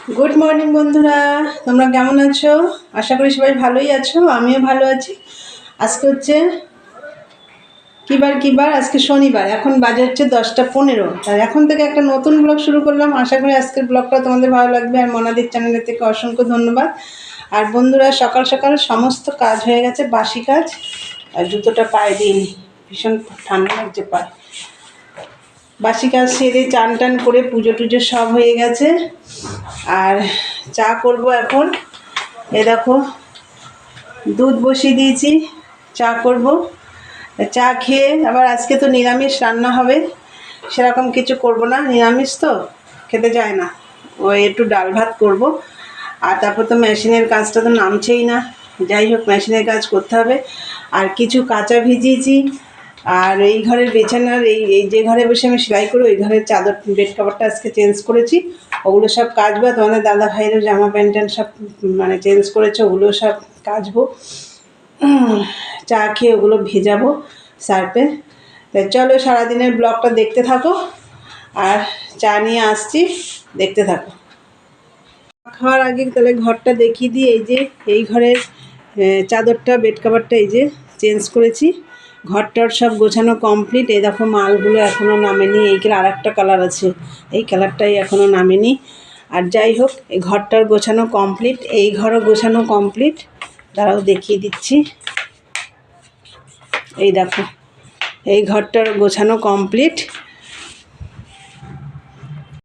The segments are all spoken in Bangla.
গুড মর্নিং বন্ধুরা, তোমরা কেমন আছো? আশা করি সবাই ভালোই আছো, আমিও ভালো আছি। আজকে হচ্ছে কিবার আজকে শনিবার, এখন বাজে হচ্ছে 10টা 15। আর এখন থেকে একটা নতুন ব্লগ শুরু করলাম। আশা করি আজকের ব্লগটা তোমাদের ভালো লাগবে। আর মনাদির চ্যানেলের থেকে অসংখ্য ধন্যবাদ। আর বন্ধুরা, সকাল সকাল সমস্ত কাজ হয়ে গেছে, বাসি কাজ। আর জুতোটা পায়ে দিইনি, ভীষণ ঠান্ডা লাগছে পায়ে। বাসি কাজ সেরে চান টান করে পুজো টুজো সব হয়ে গেছে। আর চা করব এখন। এ দেখো, দুধ বসিয়ে দিয়েছি, চা করব। চা খেয়ে আবার আজকে তো নিরামিষ রান্না হবে, সেরকম কিছু করব না, নিরামিষ তো খেতে যায় না। ওই একটু ডাল ভাত করব। আর তারপর তো মেশিনের কাজটা তো নামছেই না। যাই হোক, মেশিনের কাজ করতে হবে। আর কিছু কাঁচা ভিজিয়েছি। আর এই ঘরের বিছানার এই যে ঘরে বসে আমি সেলাই করি, ওই ঘরের চাদর বেড কভারটা আজকে চেঞ্জ করেছি। ওগুলো সব কাচবো। তোমাদের দাদা ভাইয়েরও জামা প্যান্ট সব মানে চেঞ্জ করেছে, ওগুলো সব কাচবো। চা খেয়ে ওগুলো ভেজাবো সার্ফে। তাই চলো সারাদিনের ব্লগটা দেখতে থাকো। আর চা নিয়ে আসছি, দেখতে থাকো। খাওয়ার আগে তাহলে ঘরটা দেখিয়ে দিই। এই যে এই ঘরের চাদরটা বেড কভারটা এই যে চেঞ্জ করেছি। ঘরটার সব গোছানো কমপ্লিট। এই দেখো, মালগুলো এখনও নামেনি। এইগুলো আর একটা কালার আছে, এই কালারটাই এখনও নামেনি। আর যাই হোক, এই ঘরটার গোছানো কমপ্লিট, এই ঘরও গোছানো কমপ্লিট। তারাও দেখিয়ে দিচ্ছি। এই দেখো, এই ঘরটার গোছানো কমপ্লিট।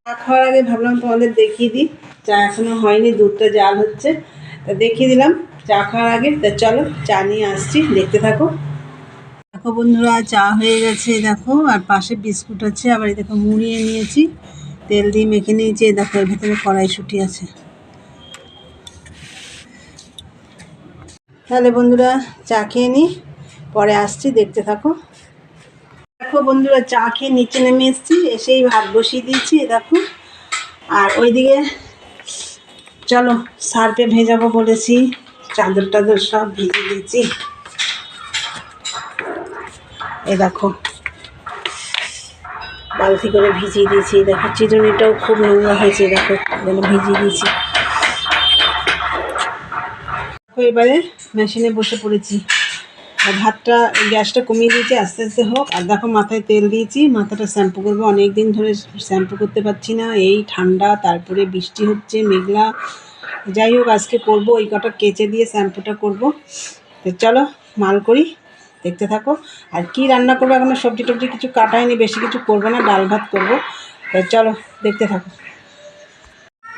চা খাওয়ার আগে ভাবলাম তোমাদের দেখিয়ে দিই। চা এখনও হয়নি, দুধটা জাল হচ্ছে, তা দেখিয়ে দিলাম চা খাওয়ার আগে। তা চলো চা নিয়ে আসছি, দেখতে থাকো। দেখো বন্ধুরা, চা হয়ে গেছে দেখো। আর পাশে বিস্কুট আছে, আবার এই দেখো মুড়িয়ে নিয়েছি, তেল দিয়ে মেখে নিয়েছি। এই দেখো, এর ভেতরে কড়াইশুঁটি আছে। তাহলে বন্ধুরা, চা খেয়ে নিই, পরে আসছি, দেখতে থাকো। দেখো বন্ধুরা, চা খেয়ে নিচে নেমে এসেছি, এসেই ভাত বসিয়ে দিয়েছি দেখো। আর ওইদিকে চলো সার্ফে ভেজাবো বলেছি, চাদর টাদর সব ভিজে দিয়েছি। এ দেখো, বালতি করে ভিজিয়ে দিয়েছি। দেখো চিরুনিটাও খুব নোংরা হয়েছে, দেখো ভিজিয়ে দিয়েছি। এবারে মেশিনে বসে পড়েছি। আর ভাতটা গ্যাসটা কমিয়ে দিয়েছি, আস্তে আস্তে হোক। আর দেখো মাথায় তেল দিয়েছি, মাথাটা শ্যাম্পু করবো। অনেক দিন ধরে শ্যাম্পু করতে পারছি না, এই ঠান্ডা, তারপরে বৃষ্টি হচ্ছে, মেঘলা। যাই হোক, আজকে করবো, ওই কটা কেচে দিয়ে শ্যাম্পুটা করব। তো চলো মাল করি, দেখতে থাকো। আর কি রান্না করবো এখনো সবজি টবজি কিছু কাটাইনি, বেশি কিছু করবো না, ডাল ভাত করবো। তো চলো দেখতে থাকো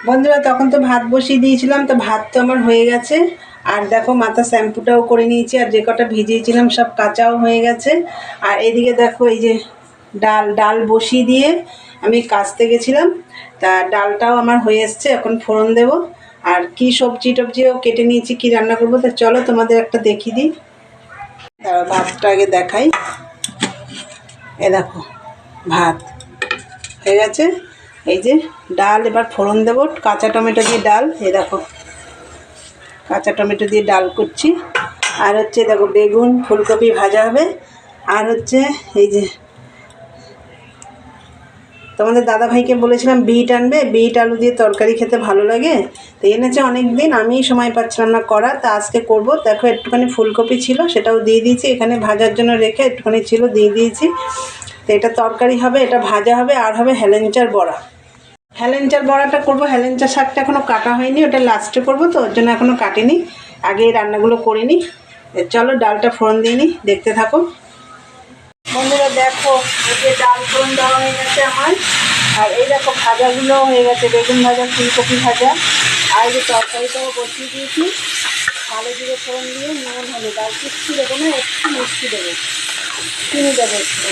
বন্ধুরা। তখন তো ভাত বসিয়ে দিয়েছিলাম, তো ভাত তো আমার হয়ে গেছে। আর দেখো, মাথা শ্যাম্পুটাও করে নিয়েছি। আর যে কটা ভিজিয়েছিলাম সব কাঁচাও হয়ে গেছে। আর এদিকে দেখো, এই যে ডাল বসিয়ে দিয়ে আমি কাচতে গেছিলাম, তা ডালটাও আমার হয়ে এসছে। এখন ফোড়ন দেব। আর কি সবজি টবজিও কেটে নিয়েছি, কি রান্না করবো। তা চলো তোমাদের একটা দেখিয়ে দিই। ভাতটা আগে দেখাই। এ দেখো, ভাত হয়ে গেছে। এই যে ডাল, এবার ফোড়ন দেবো কাঁচা টমেটো দিয়ে ডাল। এই দেখো, কাঁচা টমেটো দিয়ে ডাল করছি। আর হচ্ছে দেখো, বেগুন ফুলকপি ভাজা হবে। আর হচ্ছে এই যে তোমাদের দাদা ভাইকে বলেছিলাম বিট আনবে, বিট আলু দিয়ে তরকারি খেতে ভালো লাগে। তো এনেছে অনেক দিন, আমি সময় পাচ্ছিলাম না করা, তা আজকে করব। দেখো একটুখানি ফুলকপি ছিল, সেটাও দিয়ে দিয়েছি। এখানে ভাজার জন্য রেখে একটুখানি ছিল, দিয়ে দিয়েছি। তো এটা তরকারি হবে, এটা ভাজা হবে। আর হবে হেলেঞ্চার বড়া। হেলেঞ্চার বড়াটা করব। হেলেঞ্চার শাকটা এখনও কাটা হয়নি, ওটা লাস্টে করব, তো ওর জন্য এখনও কাটিনি, আগে এই রান্নাগুলো করে নিই। চলো ডালটা ফোড়ন দিয়ে নিই, দেখতে থাকো বন্ধুরা। দেখো, এই যে ডাল ফোড়ন দেওয়া হয়ে গেছে আমার। আর এই দেখো ভাজাগুলো হয়ে গেছে, বেগুন ভাজা, ফুলকপি ভাজা। আর এই যে তরকারিটাও বসিয়ে দিয়েছি। কালো জিরে ফোড়ন দিয়ে নুন হলুদ, আর কিচ্ছু দেবো না, একটু মিষ্টি দেবো, চিনি দেবো একটু।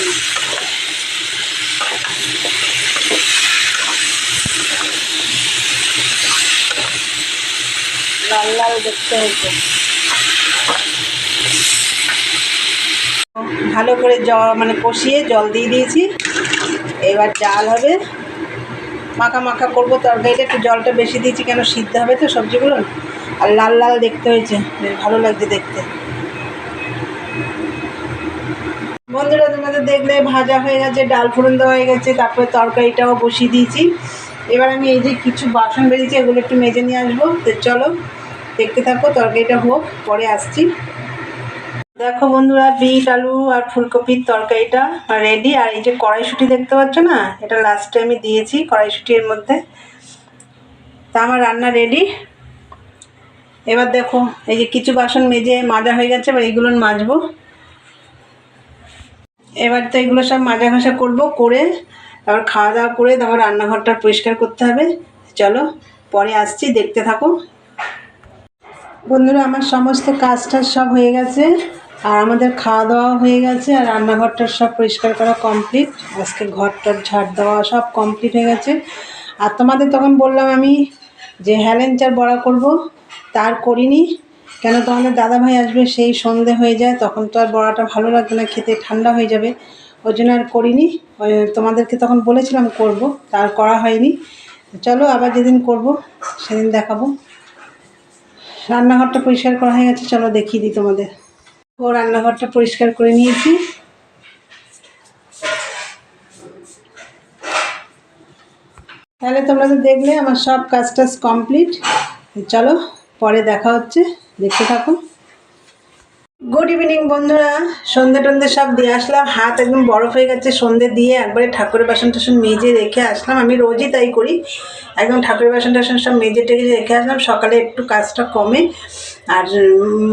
লাল লাল দেখতে হয়েছে। ভালো করে মানে কষিয়ে জল দিয়ে দিয়েছি। এবার ডাল হবে, মাখা মাখা করবো তরকারিটা। একটু জলটা বেশি দিয়েছি, কেন সিদ্ধ হবে তো সবজিগুলো। আর লাল লাল দেখতে হয়েছে, বেশ ভালো লাগছে দেখতে। বন্ধুরা, তোমাদের দেখলে ভাজা হয়ে গেছে, ডাল ফোড়ন দেওয়া হয়ে গেছে, তারপরে তরকারিটাও বসিয়ে দিয়েছি। এবার আমি এই যে কিছু বাসন বেরিয়েছে এগুলো একটু মেজে নিয়ে আসবো। তো চলো দেখতে থাকো, তরকারিটা হোক, পরে আসছি। দেখো বন্ধুরা, বিট আলু আর ফুলকপির তরকারিটা রেডি। আর এই যে কড়াইশুঁটি দেখতে পাচ্ছ না, এটা লাস্টে আমি দিয়েছি কড়াইশুঁটির মধ্যে। তা আমার রান্না রেডি। এবার দেখো এই যে কিছু বাসন মেজে মাজা হয়ে গেছে, এবার এইগুলো মাজবো। এবার তো এগুলো সব মাজা ঘষা করবো, করে তারপর খাওয়া দাওয়া করে তারপর রান্নাঘরটা পরিষ্কার করতে হবে। চলো পরে আসছি, দেখতে থাকো। বন্ধুরা, আমার সমস্ত কাজটা সব হয়ে গেছে, আর আমাদের খাওয়া দাওয়া হয়ে গেছে, আর রান্নাঘরটা সব পরিষ্কার করা কমপ্লিট। আজকে ঘরটার ঝাড় দেওয়া সব কমপ্লিট হয়ে গেছে। আর তোমাদের তখন বললাম আমি যে হেলেঞ্চার বড়া করব, তার করিনি। কেন, তোমাদের দাদাভাই আসবে, সেই সন্ধে হয়ে যায়, তখন তো আর বড়াটা ভালো লাগবে না খেতে, ঠান্ডা হয়ে যাবে। ওই জন্য আর করিনি। তোমাদেরকে তখন বলেছিলাম করব, তার করা হয়নি। চলো আবার যেদিন করব সেদিন দেখাবো। রান্নাঘরটা পরিষ্কার করা হয়ে গেছে, চলো দেখিয়ে দিই তোমাদের। ও রান্নাঘরটা পরিষ্কার করে নিয়েছি। তাহলে তোমরা তো দেখলে আমার সব কাজ টাজ কমপ্লিট। চলো পরে দেখা হচ্ছে, দেখতে থাকো। গুড ইভিনিং বন্ধুরা, সন্ধ্যে টন্ধে সব দিয়ে আসলাম, হাত একদম বরফ হয়ে গেছে। সন্ধ্যে দিয়ে একবারে ঠাকুরের বাসন টাসন মেজে রেখে আসলাম। আমি রোজই তাই করি, একদম ঠাকুরের বাসন টাসন সব মেজে টেজে রেখে আসলাম। সকালে একটু কাজটা কমে। আর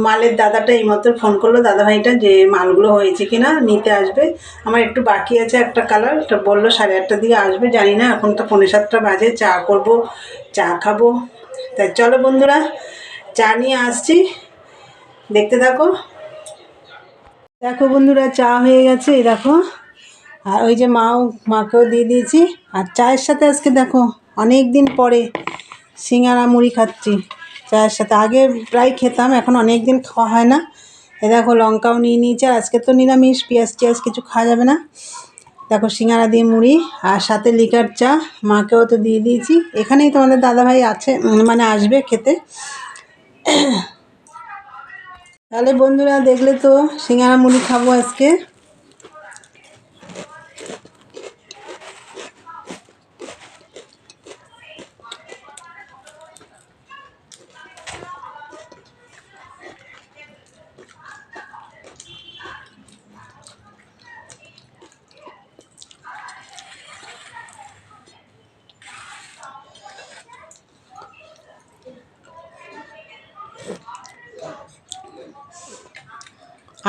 মালের দাদাটা এইমাত্র ফোন করলো, দাদাভাইটা, যে মালগুলো হয়েছে কিনা নিতে আসবে। আমার একটু বাকি আছে একটা কালার, তো বললো 8:30টার দিকে আসবে। জানি না, এখন তো 6:45 বাজে। চা করব, চা খাবো। তাই চলো বন্ধুরা, চা নিয়ে আসছি, দেখতে থাকো। দেখো বন্ধুরা, চা হয়ে গেছে, এই দেখো। আর ওই যে মাকেও দিয়ে দিয়েছি। আর চায়ের সাথে আজকে দেখো অনেক দিন পরে সিঙ্গারা মুড়ি খাচ্ছি চায়ের সাথে। আগে প্রায় খেতাম, এখন অনেক দিন খাওয়া হয় না। এ দেখো লঙ্কাও নিয়ে নিয়েছে, আর আজকে তো নিরামিষ, পেঁয়াজ টিয়াজ কিছু খাওয়া যাবে না। দেখো সিঙ্গারা দিয়ে মুড়ি, আর সাথে লিকার চা। মাকেও তো দিয়ে দিয়েছি। এখানেই তোমাদের দাদাভাই আছে, মানে আসবে খেতে। তাহলে বন্ধুরা দেখলে তো, সিঙ্গারা মুড়ি খাবো আজকে।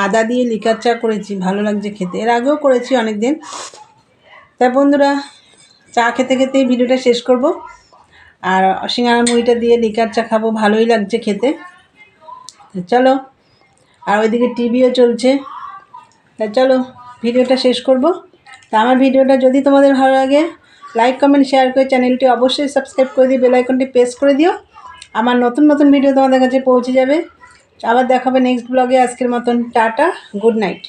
আদা দিয়ে লিকার চা করেছি, ভালো লাগছে খেতে। এর আগেও করেছি অনেক দিন। তা বন্ধুরা, চা খেতে খেতেই ভিডিওটা শেষ করব। আর সিঙ্গারা মুড়িটা দিয়ে লিকার চা খাবো, ভালোই লাগছে খেতে। চলো, আর ওইদিকে টিভিও চলছে। তা চলো ভিডিওটা শেষ করব। তা আমার ভিডিওটা যদি তোমাদের ভালো লাগে, লাইক কমেন্ট শেয়ার করে চ্যানেলটি অবশ্যই সাবস্ক্রাইব করে দিও, বেল আইকনটি প্রেস করে দিও। আমার নতুন নতুন ভিডিও তোমাদের কাছে পৌঁছে যাবে। আবার দেখাবে নেক্সট ব্লগে। আজকের মতন টাটা, গুড নাইট।